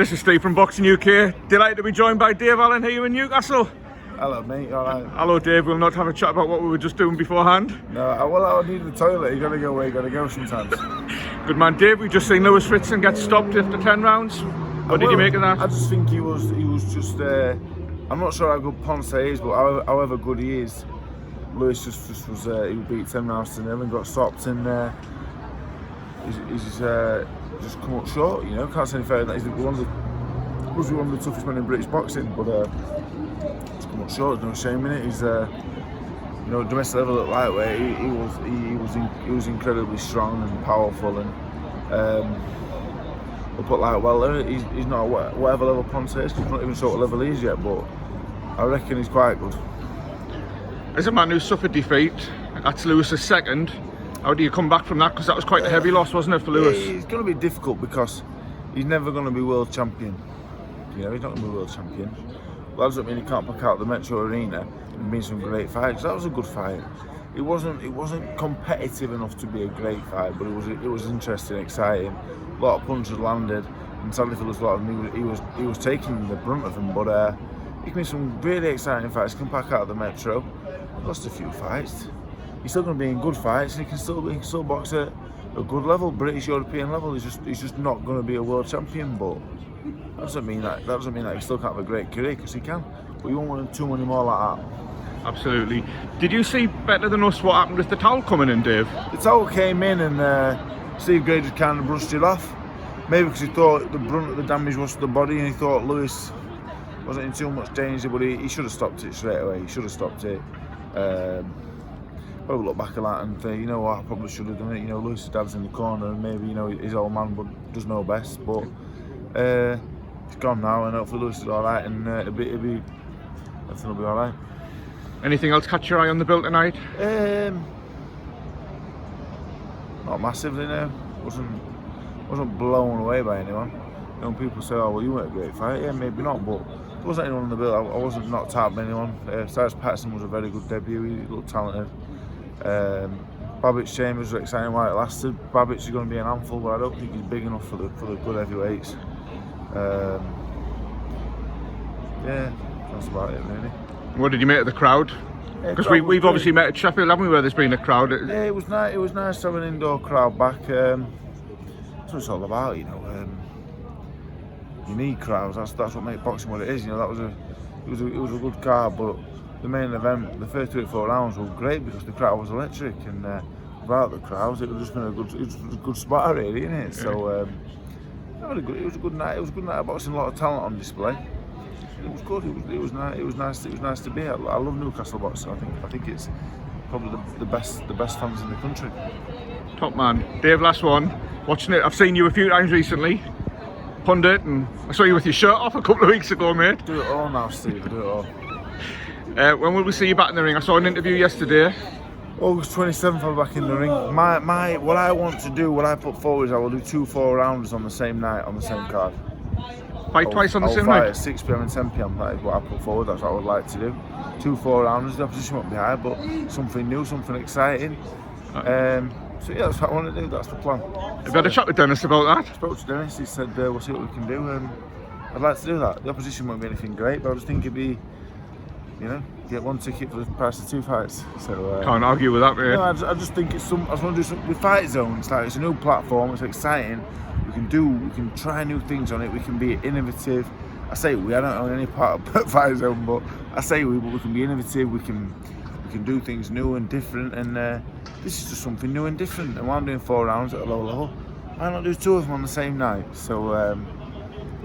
This is Steve from Boxing UK. Delighted to be joined by Dave Allen here in Newcastle. Hello mate, alright. Hello Dave, we'll not have a chat about what we were just doing beforehand. No, I need the toilet, you gotta go where you gotta go sometimes. Good man Dave, we've just seen Lewis Ritson get stopped after 10 rounds. What did you make of that? I just think he was just, I'm not sure how good Ponce is, but however good he is, Lewis just was, he beat 10 rounds to 0 and got stopped, and he's just come up short, you know, can't say any fairer than that. He's one of the toughest men in British boxing, but he's come up short, there's no shame in it. He's, you know, domestic level at lightweight, he was incredibly strong and powerful, and we'll put like, well, he's not whatever level Ponce is, he's not even sure what level he is yet, but I reckon he's quite good. As a man who suffered defeat, that's Lewis's second. How do you come back from that? Because that was quite a heavy loss, wasn't it, for Lewis? It's going to be difficult because he's never going to be world champion. You know, he's not going to be world champion. Well, that doesn't mean he can't pack out the Metro Arena and win some great fights. That was a good fight. It wasn't competitive enough to be a great fight, but it was interesting, exciting. A lot of punches landed, and sadly for Lewis, he was taking the brunt of them. But he can win some really exciting fights. He can pack out the Metro. He lost a few fights. He's still going to be in good fights, and he can still box at a good level, British European level. He's just not going to be a world champion, but that doesn't mean that he still can't have a great career, because he can. But you won't want too many more like that. Absolutely. Did you see better than us what happened with the towel coming in, Dave? The towel came in, and Steve Gray just kind of brushed it off. Maybe because he thought the brunt of the damage was to the body, and he thought Lewis wasn't in too much danger, but he should have stopped it straight away. He should have stopped it. Probably look back at that and think, you know what, I probably should have done it. You know, Lewis's dad's in the corner, and maybe, you know, his old man does know best. But it's gone now, and hopefully Lewis is all right, and everything will be all right. Anything else catch your eye on the bill tonight? Not massively, no. Wasn't blown away by anyone. You know, people say, oh well, you weren't a great fight. Yeah, maybe not, but there wasn't anyone on the bill. I wasn't knocked out by anyone. Cyrus Patterson was a very good debut. He looked talented. Babic Chambers was exciting while it lasted. Babic is going to be an handful, but I don't think he's big enough for the good heavyweights. Yeah, that's about it really. What did you make of the crowd? Because we've obviously met at Sheffield, haven't we, where there's been a crowd? Yeah, it was nice. It was nice to have an indoor crowd back. That's what it's all about, you know. You need crowds. That's what makes boxing what it is. You know, it was a good card, but the main event, the first 3 or 4 rounds were great because the crowd was electric, and without the crowds, it would have just been a good spot, really, isn't it? So it was a good night. It was a good night of boxing. A lot of talent on display. It was good. It was nice. It was nice to be. I love Newcastle boxing. I think it's probably the best fans in the country. Top man, Dave. Last one. Watching it, I've seen you a few times recently. Pundit, and I saw you with your shirt off a couple of weeks ago, mate. Do it all now, Steve. Do it all. When will we see you back in the ring? I saw an interview yesterday. August 27th, I'll be back in the ring. What I want to do, what I put forward is I will do 2 4-rounders on the same night, on the same card. Fight twice on the same night? night? At 6 PM and 10 PM, that is what I put forward, that's what I would like to do. 2 4-rounders, the opposition won't be high, but something new, something exciting. So yeah, that's what I want to do, that's the plan. Have you had a chat with Dennis about that? I spoke to Dennis, he said we'll see what we can do. I'd like to do that. The opposition won't be anything great, but I just think it'd be, you know, get 1 ticket for the price of 2 fights. So can't argue with that, mate. No, I just think it's I just want to do something with Fight Zone. It's like, it's a new platform, it's exciting. We can try new things on it, we can be innovative. I say I don't own any part of Fight Zone, but I say but we can be innovative, we can do things new and different, and this is just something new and different. And while I'm doing 4 rounds at a low level, why not do 2 of them on the same night? So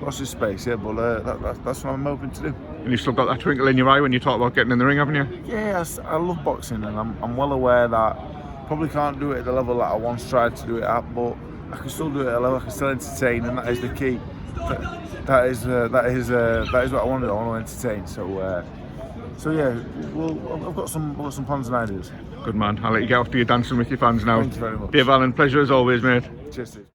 watch this space, yeah, but that's what I'm hoping to do. And you've still got that twinkle in your eye when you talk about getting in the ring, haven't you? Yeah, I love boxing, and I'm well aware that probably can't do it at the level that I once tried to do it at, but I can still do it at a level I can still entertain, and that is the key. That is what I want to do. I want to entertain. So yeah, I've got some plans and ideas. Good man. I'll let you get off to your dancing with your fans now. Thank you very much. Dave Allen, pleasure as always, mate. Cheers, Steve.